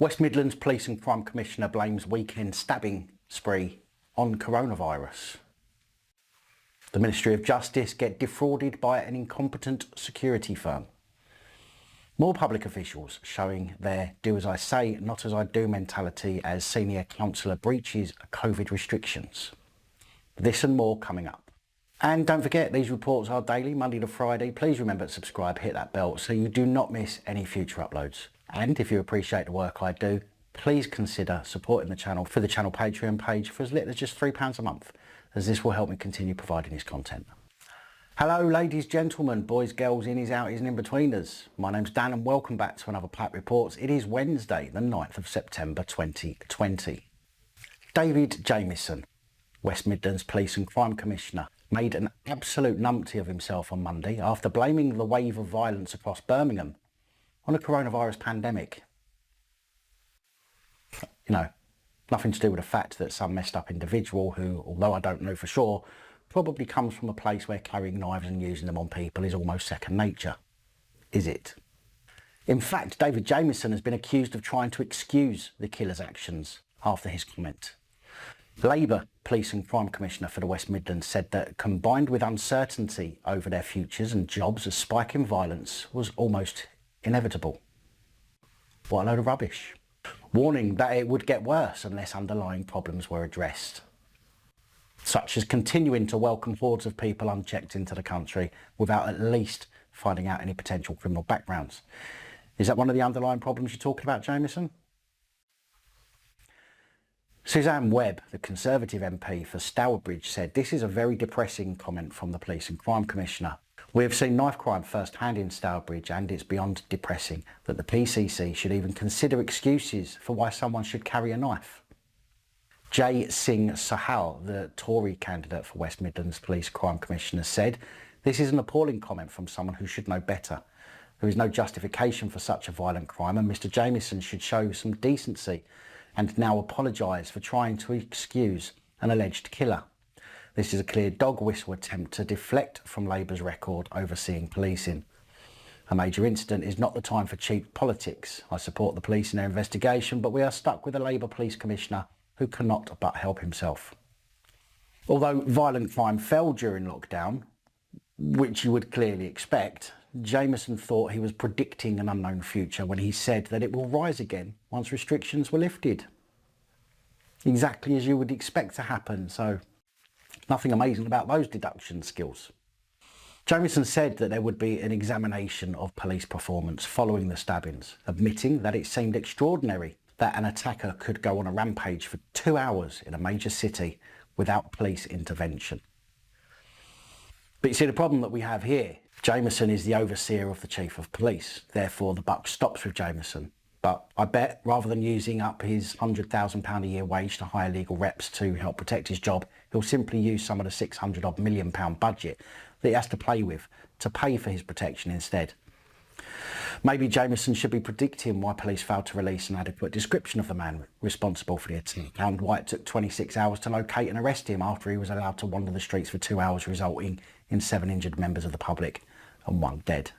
West Midlands Police and Crime Commissioner blames weekend stabbing spree on coronavirus. The Ministry of Justice get defrauded by an incompetent security firm. More public officials showing their do as I say, not as I do mentality as senior councillor breaches COVID restrictions. This and more coming up. And don't forget, these reports are daily, Monday to Friday. Please remember to subscribe, hit that bell so you do not miss any future uploads. And if you appreciate the work I do, please consider supporting the channel for the channel Patreon page for as little as just £3 a month, as this will help me continue providing this content. Hello ladies, gentlemen, boys, girls, innies, outies and in-betweeners. My name's Dan and welcome back to another PAP Reports. It is Wednesday, the 9th of September 2020. David Jamieson, West Midlands Police and Crime Commissioner, made an absolute numpty of himself on Monday after blaming the wave of violence across Birmingham on a coronavirus pandemic. You know, nothing to do with the fact that some messed up individual who, although I don't know for sure, probably comes from a place where carrying knives and using them on people is almost second nature. Is it? In fact, David Jamieson has been accused of trying to excuse the killer's actions after his comment. Labour Police and Crime Commissioner for the West Midlands said that combined with uncertainty over their futures and jobs, a spike in violence was almost inevitable. What a load of rubbish. Warning that it would get worse unless underlying problems were addressed, such as continuing to welcome hordes of people unchecked into the country without at least finding out any potential criminal backgrounds. Is that one of the underlying problems you're talking about, Jamieson? Suzanne Webb, the Conservative MP for Stourbridge, said this is a very depressing comment from the Police and Crime Commissioner. We have seen knife crime firsthand in Stourbridge and it's beyond depressing that the PCC should even consider excuses for why someone should carry a knife. Jay Singh Sahal, the Tory candidate for West Midlands Police Crime Commissioner, said this is an appalling comment from someone who should know better. There is no justification for such a violent crime and Mr Jamieson should show some decency and now apologise for trying to excuse an alleged killer. This is a clear dog whistle attempt to deflect from Labour's record overseeing policing. A major incident is not the time for cheap politics. I support the police in their investigation, but we are stuck with a Labour Police Commissioner who cannot but help himself. Although violent crime fell during lockdown, which you would clearly expect, Jamieson thought he was predicting an unknown future when he said that it will rise again once restrictions were lifted. Exactly as you would expect to happen, so nothing amazing about those deduction skills. Jamieson said that there would be an examination of police performance following the stabbings, admitting that it seemed extraordinary that an attacker could go on a rampage for 2 hours in a major city without police intervention. But you see, the problem that we have here, Jamieson is the overseer of the Chief of Police, therefore the buck stops with Jamieson. But I bet rather than using up his £100,000 a year wage to hire legal reps to help protect his job, he'll simply use some of the £600 million budget that he has to play with to pay for his protection instead. Maybe Jamieson should be predicting why police failed to release an adequate description of the man responsible for the attack and why it took 26 hours to locate and arrest him after he was allowed to wander the streets for 2 hours, resulting in 7 injured members of the public and 1 dead.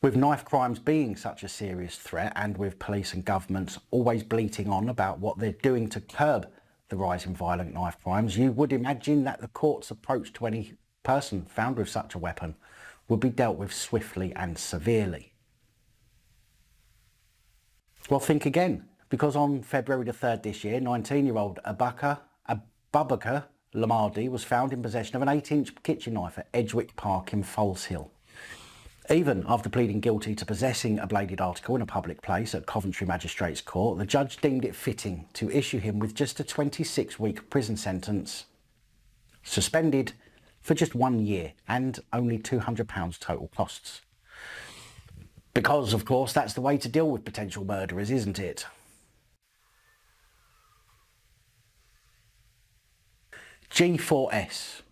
With knife crimes being such a serious threat and with police and governments always bleating on about what they're doing to curb the rise in violent knife crimes, you would imagine that the court's approach to any person found with such a weapon would be dealt with swiftly and severely. Well, think again, because on February the 3rd this year, 19-year-old Abubakar Lamadi was found in possession of an 8-inch kitchen knife at Edgewick Park in Foleshill. Even after pleading guilty to possessing a bladed article in a public place at Coventry Magistrates Court, the judge deemed it fitting to issue him with just a 26-week prison sentence, suspended for just 1 year and only £200 total costs. Because, of course, that's the way to deal with potential murderers, isn't it? G4S,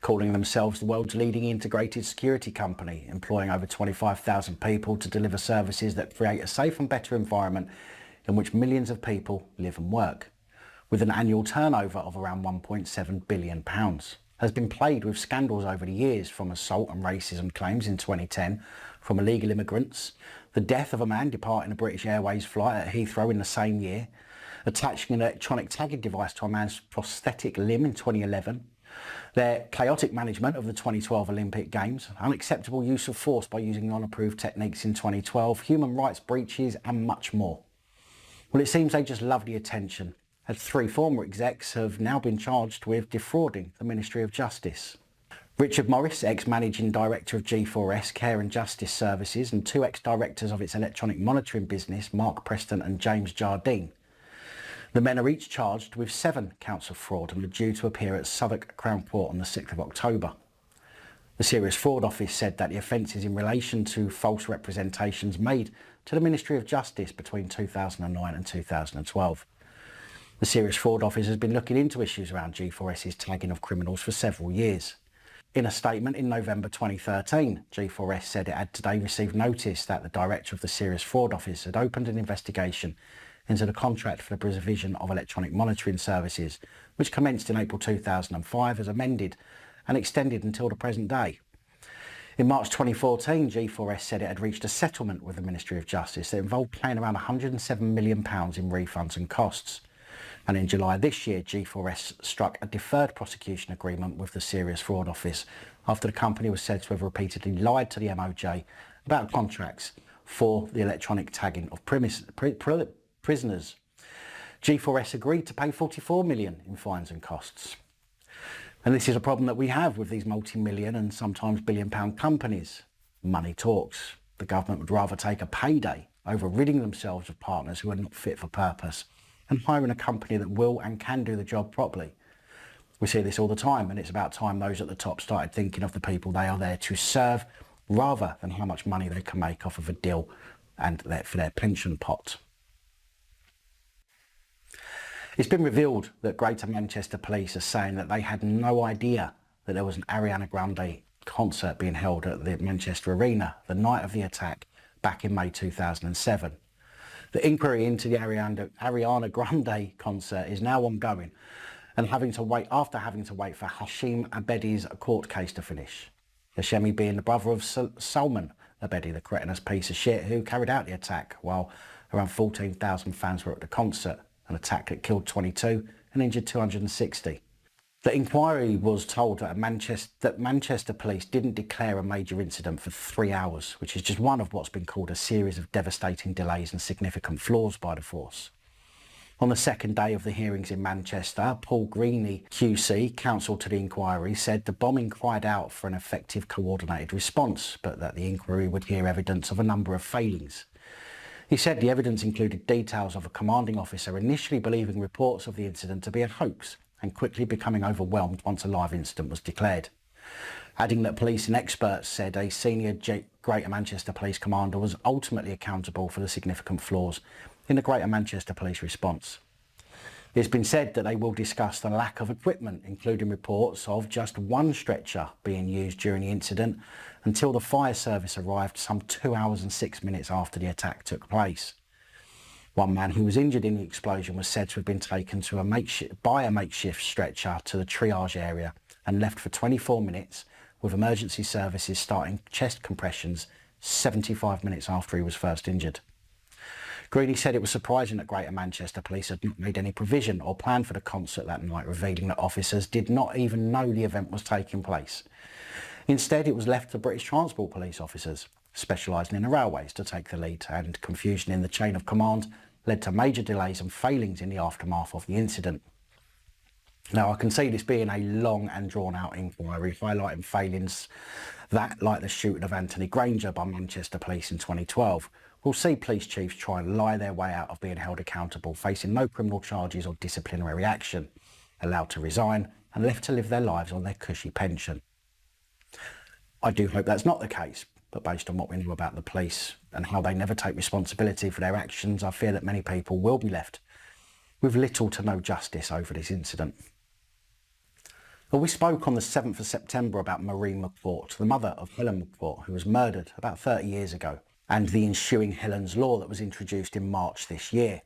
calling themselves the world's leading integrated security company, employing over 25,000 people to deliver services that create a safe and better environment in which millions of people live and work, with an annual turnover of around £1.7 billion, has been plagued with scandals over the years, from assault and racism claims in 2010 from illegal immigrants, the death of a man departing a British Airways flight at Heathrow in the same year, attaching an electronic tagging device to a man's prosthetic limb in 2011, their chaotic management of the 2012 Olympic Games, unacceptable use of force by using non-approved techniques in 2012, human rights breaches and much more. Well, it seems they just love the attention, as 3 former execs have now been charged with defrauding the Ministry of Justice. Richard Morris, ex-managing director of G4S Care and Justice Services, and 2 ex-directors of its electronic monitoring business, Mark Preston and James Jardine. The men are each charged with 7 counts of fraud and are due to appear at Southwark Crown Court on the 6th of October. The Serious Fraud Office said that the offence is in relation to false representations made to the Ministry of Justice between 2009 and 2012. The Serious Fraud Office has been looking into issues around G4S's tagging of criminals for several years. In a statement in November 2013, G4S said it had today received notice that the director of the Serious Fraud Office had opened an investigation into the contract for the provision of electronic monitoring services, which commenced in April 2005 as amended and extended until the present day. In March 2014, G4S said it had reached a settlement with the Ministry of Justice that involved paying around £107 million in refunds and costs. And in July this year, G4S struck a deferred prosecution agreement with the Serious Fraud Office after the company was said to have repeatedly lied to the MOJ about contracts for the electronic tagging of prisoners. G4S agreed to pay £44 million in fines and costs. And this is a problem that we have with these multi-million and sometimes billion-pound companies. Money talks. The government would rather take a payday over ridding themselves of partners who are not fit for purpose and hiring a company that will and can do the job properly. We see this all the time, and it's about time those at the top started thinking of the people they are there to serve rather than how much money they can make off of a deal and for their pension pot. It's been revealed that Greater Manchester Police are saying that they had no idea that there was an Ariana Grande concert being held at the Manchester Arena the night of the attack back in May 2007. The inquiry into the Ariana Grande concert is now ongoing and having to wait for Hashim Abedi's court case to finish. Hashemi being the brother of Salman Abedi, the cretinous piece of shit who carried out the attack while around 14,000 fans were at the concert. An attack that killed 22 and injured 260. The inquiry was told that Manchester Police didn't declare a major incident for 3 hours, which is just one of what's been called a series of devastating delays and significant flaws by the force. On the second day of the hearings in Manchester, Paul Greeney QC, counsel to the inquiry, said the bombing cried out for an effective coordinated response, but that the inquiry would hear evidence of a number of failings. He said the evidence included details of a commanding officer initially believing reports of the incident to be a hoax and quickly becoming overwhelmed once a live incident was declared. Adding that police and experts said a senior Greater Manchester Police commander was ultimately accountable for the significant flaws in the Greater Manchester Police response. It's been said that they will discuss the lack of equipment, including reports of just one stretcher being used during the incident until the fire service arrived some 2 hours and 6 minutes after the attack took place. One man who was injured in the explosion was said to have been taken to by a makeshift stretcher to the triage area and left for 24 minutes, with emergency services starting chest compressions 75 minutes after he was first injured. Greeny said it was surprising that Greater Manchester Police had not made any provision or plan for the concert that night, revealing that officers did not even know the event was taking place. Instead, it was left to British Transport Police officers, specialising in the railways, to take the lead, and confusion in the chain of command led to major delays and failings in the aftermath of the incident. Now, I can see this being a long and drawn-out inquiry, highlighting failings that, like the shooting of Anthony Granger by Manchester Police in 2012, will see police chiefs try and lie their way out of being held accountable, facing no criminal charges or disciplinary action, allowed to resign and left to live their lives on their cushy pension. I do hope that's not the case, but based on what we know about the police and how they never take responsibility for their actions, I fear that many people will be left with little to no justice over this incident. Well, we spoke on the 7th of September about Maureen McCourt, the mother of Helen McCourt, who was murdered about 30 years ago, and the ensuing Helens Law that was introduced in March this year.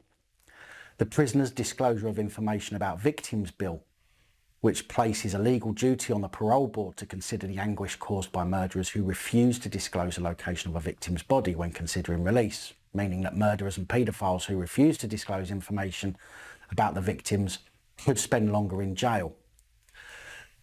The Prisoner's Disclosure of Information about Victims Bill which places a legal duty on the parole board to consider the anguish caused by murderers who refuse to disclose the location of a victim's body when considering release, meaning that murderers and paedophiles who refuse to disclose information about the victims could spend longer in jail.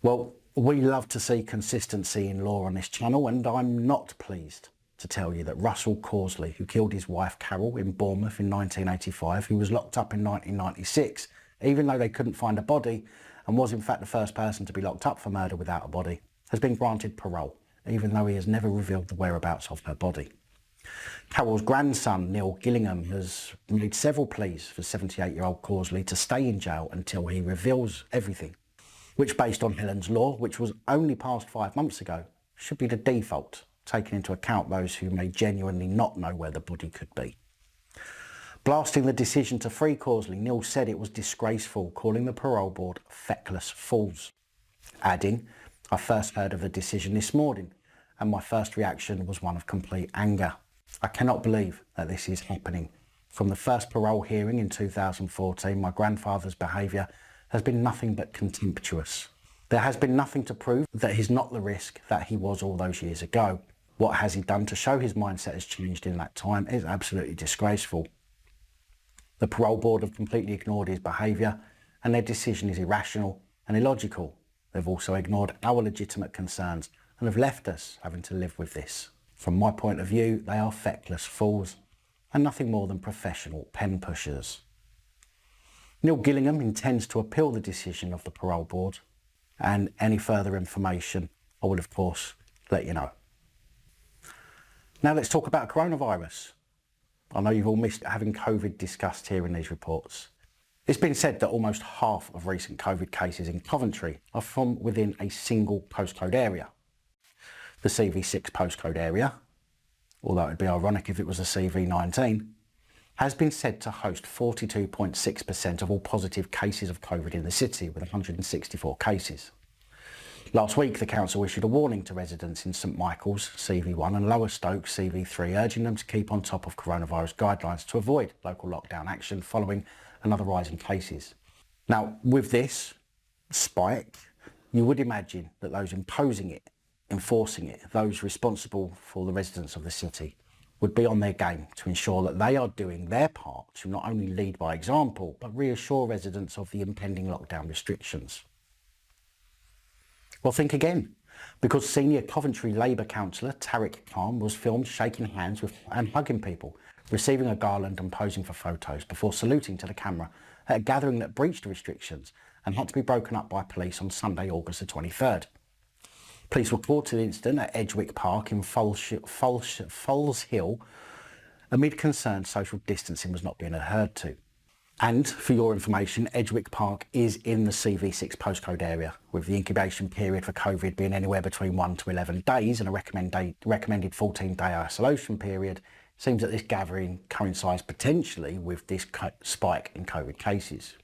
Well, we love to see consistency in law on this channel, and I'm not pleased to tell you that Russell Causley, who killed his wife Carol in Bournemouth in 1985, who was locked up in 1996, even though they couldn't find a body, and was in fact the first person to be locked up for murder without a body, has been granted parole, even though he has never revealed the whereabouts of her body. Carol's grandson, Neil Gillingham, has made several pleas for 78-year-old Causley to stay in jail until he reveals everything, which, based on Helens Law, which was only passed 5 months ago, should be the default, taking into account those who may genuinely not know where the body could be. Blasting the decision to free Causley, Neil said it was disgraceful, calling the parole board feckless fools, adding, "I first heard of the decision this morning, and my first reaction was one of complete anger. I cannot believe that this is happening. From the first parole hearing in 2014, my grandfather's behaviour has been nothing but contemptuous. There has been nothing to prove that he's not the risk that he was all those years ago. What has he done to show his mindset has changed in that time is absolutely disgraceful. The parole board have completely ignored his behaviour, and their decision is irrational and illogical. They've also ignored our legitimate concerns and have left us having to live with this. From my point of view, they are feckless fools and nothing more than professional pen pushers." Neil Gillingham intends to appeal the decision of the parole board, and any further information I will of course let you know. Now let's talk about coronavirus. I know you've all missed having COVID discussed here in these reports. It's been said that almost half of recent COVID cases in Coventry are from within a single postcode area. The CV6 postcode area, although it'd be ironic if it was a CV19, has been said to host 42.6% of all positive cases of COVID in the city, with 164 cases. Last week, the council issued a warning to residents in St Michael's, CV1, and Lower Stoke, CV3, urging them to keep on top of coronavirus guidelines to avoid local lockdown action following another rise in cases. Now, with this spike, you would imagine that those imposing it, enforcing it, those responsible for the residents of the city, would be on their game to ensure that they are doing their part to not only lead by example, but reassure residents of the impending lockdown restrictions. Well, think again, because senior Coventry Labour councillor Tariq Khan was filmed shaking hands with and hugging people, receiving a garland and posing for photos before saluting to the camera at a gathering that breached restrictions and had to be broken up by police on Sunday, August the 23rd. Police were called to the incident at Edgewick Park in Foles Hill amid concern social distancing was not being adhered to. And for your information, Edgewick Park is in the CV6 postcode area, with the incubation period for COVID being anywhere between 1 to 11 days and a recommended 14-day isolation period. It seems that this gathering coincides potentially with this spike in COVID cases.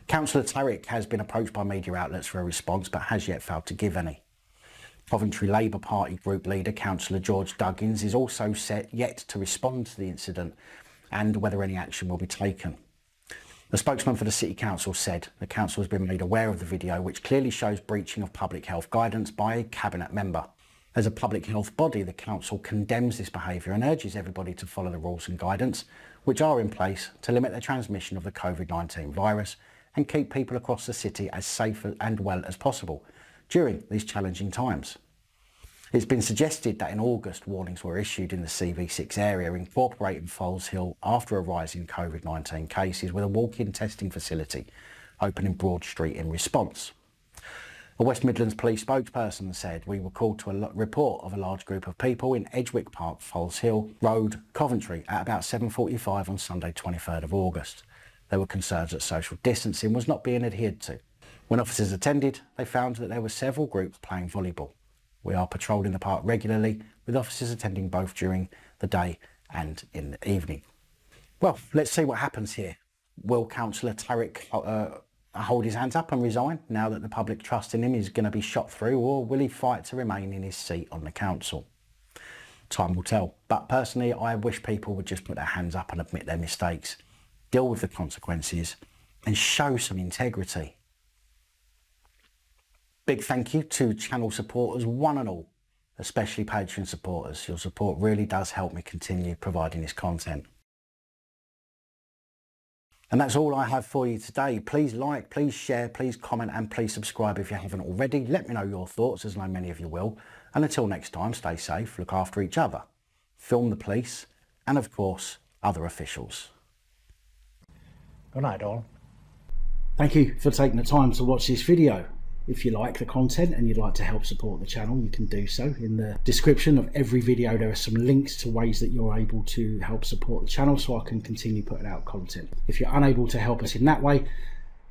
Councillor Tariq has been approached by media outlets for a response, but has yet failed to give any. Coventry Labour Party group leader, Councillor George Duggins, is also yet to respond to the incident and whether any action will be taken. The spokesman for the City Council said the council has been made aware of the video, which clearly shows breaching of public health guidance by a cabinet member. As a public health body, the council condemns this behaviour and urges everybody to follow the rules and guidance which are in place to limit the transmission of the COVID-19 virus and keep people across the city as safe and well as possible during these challenging times. It's been suggested that in August, warnings were issued in the CV6 area incorporating Foles Hill after a rise in COVID-19 cases, with a walk-in testing facility open in Broad Street in response. A West Midlands police spokesperson said, "We were called to a report of a large group of people in Edgewick Park, Foles Hill Road, Coventry at about 7:45 on Sunday 23rd of August. There were concerns that social distancing was not being adhered to. When officers attended, they found that there were several groups playing volleyball. We are patrolling the park regularly, with officers attending both during the day and in the evening." Well, let's see what happens here. Will Councillor Tariq hold his hands up and resign now that the public trust in him is going to be shot through, or will he fight to remain in his seat on the council? Time will tell, but personally I wish people would just put their hands up and admit their mistakes, deal with the consequences and show some integrity. Big thank you to channel supporters, one and all, especially Patreon supporters. Your support really does help me continue providing this content. And that's all I have for you today. Please like, please share, please comment, and please subscribe if you haven't already. Let me know your thoughts, as I know many of you will. And until next time, stay safe, look after each other, film the police, and of course, other officials. Good night, all. Thank you for taking the time to watch this video. If you like the content and you'd like to help support the channel, you can do so. In the description of every video, there are some links to ways that you're able to help support the channel so I can continue putting out content. If you're unable to help us in that way,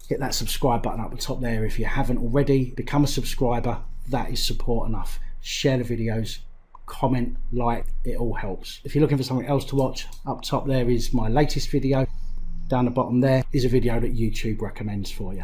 hit that subscribe button up the top there. If you haven't already, become a subscriber. That is support enough. Share the videos, comment, like, it all helps. If you're looking for something else to watch, up top there is my latest video. Down the bottom there is a video that YouTube recommends for you.